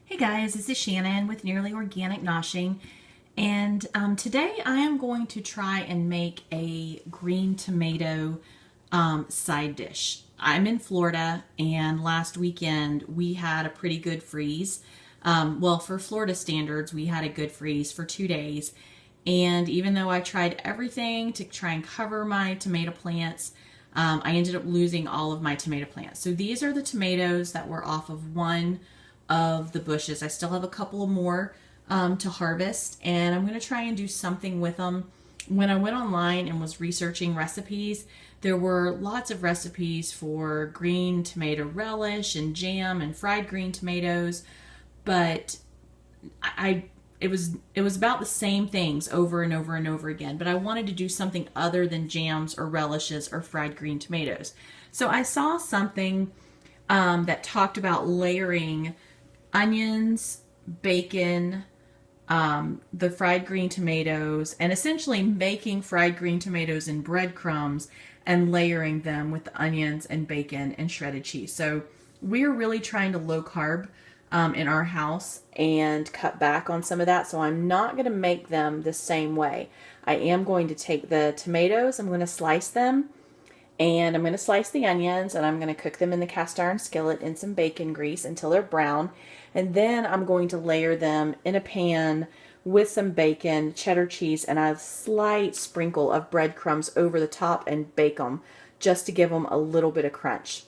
Hey guys, this is Shannon with Nearly Organic Noshing, and today I am going to try and make a green tomato side dish. I'm in Florida, and last weekend we had a pretty good freeze. Well, for Florida standards, we had a good freeze for 2 days, and even though I tried everything to try and cover my tomato plants, I ended up losing all of my tomato plants. So these are the tomatoes that were off of one of the bushes. I still have a couple more to harvest, and I'm going to try and do something with them. When I went online and was researching recipes, there were lots of recipes for green tomato relish and jam and fried green tomatoes, but it was about the same things over and over and over again. But I wanted to do something other than jams or relishes or fried green tomatoes. So I saw something that talked about layering onions, bacon, the fried green tomatoes, and essentially making fried green tomatoes in breadcrumbs and layering them with the onions and bacon and shredded cheese. So we're really trying to low carb in our house and cut back on some of that. So I'm not going to make them the same way. I am going to take the tomatoes, I'm going to slice them, and I'm going to slice the onions, and I'm going to cook them in the cast iron skillet in some bacon grease until they're brown. And then I'm going to layer them in a pan with some bacon, cheddar cheese, and a slight sprinkle of breadcrumbs over the top and bake them just to give them a little bit of crunch.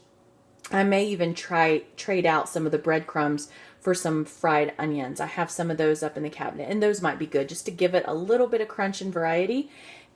I may even trade out some of the breadcrumbs for some fried onions. I have some of those up in the cabinet, and those might be good just to give it a little bit of crunch and variety,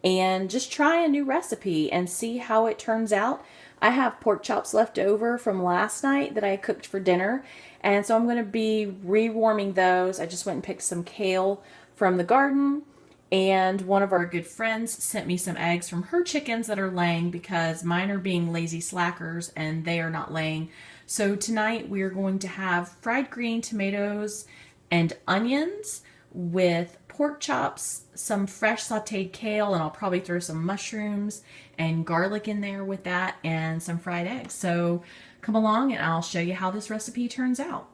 and just try a new recipe and see how it turns out. I have pork chops left over from last night that I cooked for dinner, and so I'm going to be rewarming those. I just went and picked some kale from the garden, and one of our good friends sent me some eggs from her chickens that are laying because mine are being lazy slackers and they are not laying. So tonight we are going to have fried green tomatoes and onions with pork chops, some fresh sauteed kale, and I'll probably throw some mushrooms and garlic in there with that, and some fried eggs. So come along and I'll show you how this recipe turns out.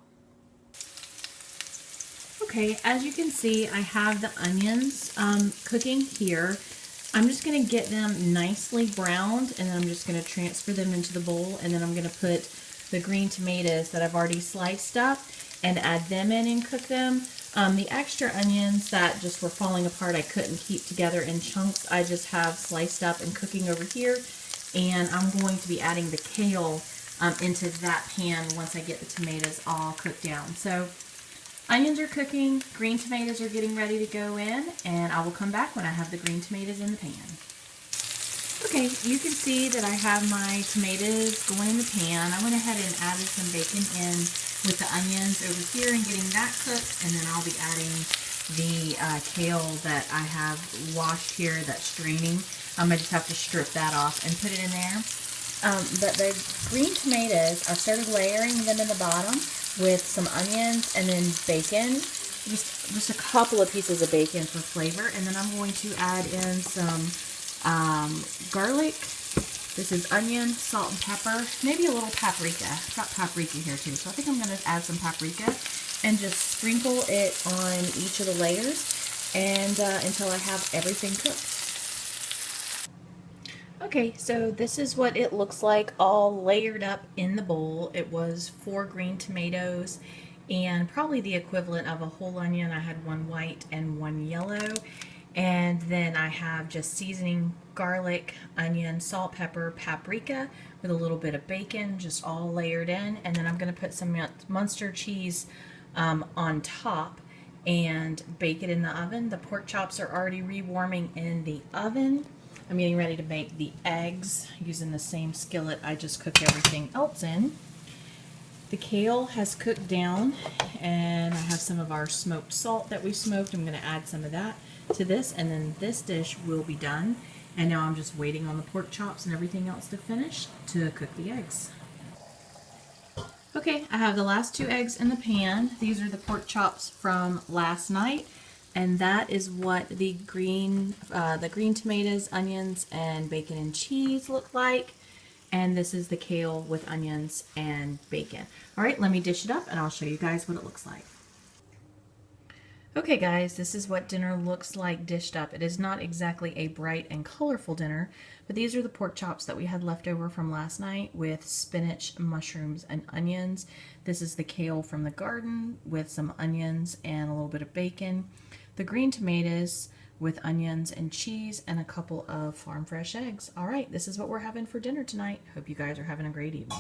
Okay, as you can see, I have the onions cooking here. I'm just going to get them nicely browned, and then I'm just going to transfer them into the bowl, and then I'm going to put the green tomatoes that I've already sliced up and add them in and cook them. The extra onions that just were falling apart, I couldn't keep together in chunks, I just have sliced up and cooking over here, and I'm going to be adding the kale into that pan once I get the tomatoes all cooked down. So onions are cooking, green tomatoes are getting ready to go in, and I will come back when I have the green tomatoes in the pan. Okay, you can see that I have my tomatoes going in the pan. I went ahead and added some bacon in with the onions over here and getting that cooked, and then I'll be adding the kale that I have washed here that's straining. I just have to strip that off and put it in there. But the green tomatoes, I started layering them in the bottom with some onions and then bacon, just a couple of pieces of bacon for flavor, and then I'm going to add in some garlic. This is onion, salt, and pepper, maybe a little paprika. I've got paprika here too, so I think I'm going to add some paprika and just sprinkle it on each of the layers and until I have everything cooked. Okay, so this is what it looks like all layered up in the bowl. It was 4 green tomatoes and probably the equivalent of a whole onion. I had 1 white and 1 yellow. And then I have just seasoning, garlic, onion, salt, pepper, paprika with a little bit of bacon, just all layered in. And then I'm going to put some Munster cheese on top and bake it in the oven. The pork chops are already rewarming in the oven. I'm getting ready to make the eggs using the same skillet I just cooked everything else in. The kale has cooked down, and I have some of our smoked salt that we smoked. I'm going to add some of that to this, and then this dish will be done. And now I'm just waiting on the pork chops and everything else to finish to cook the eggs. Okay, I have the last 2 eggs in the pan. These are the pork chops from last night, and that is what the green tomatoes, onions, and bacon and cheese look like. And this is the kale with onions and bacon. All right, let me dish it up and I'll show you guys what it looks like. Okay guys, this is what dinner looks like dished up. It is not exactly a bright and colorful dinner, but these are the pork chops that we had left over from last night with spinach, mushrooms, and onions. This is the kale from the garden with some onions and a little bit of bacon. The green tomatoes with onions and cheese and a couple of farm fresh eggs. All right, this is what we're having for dinner tonight. Hope you guys are having a great evening.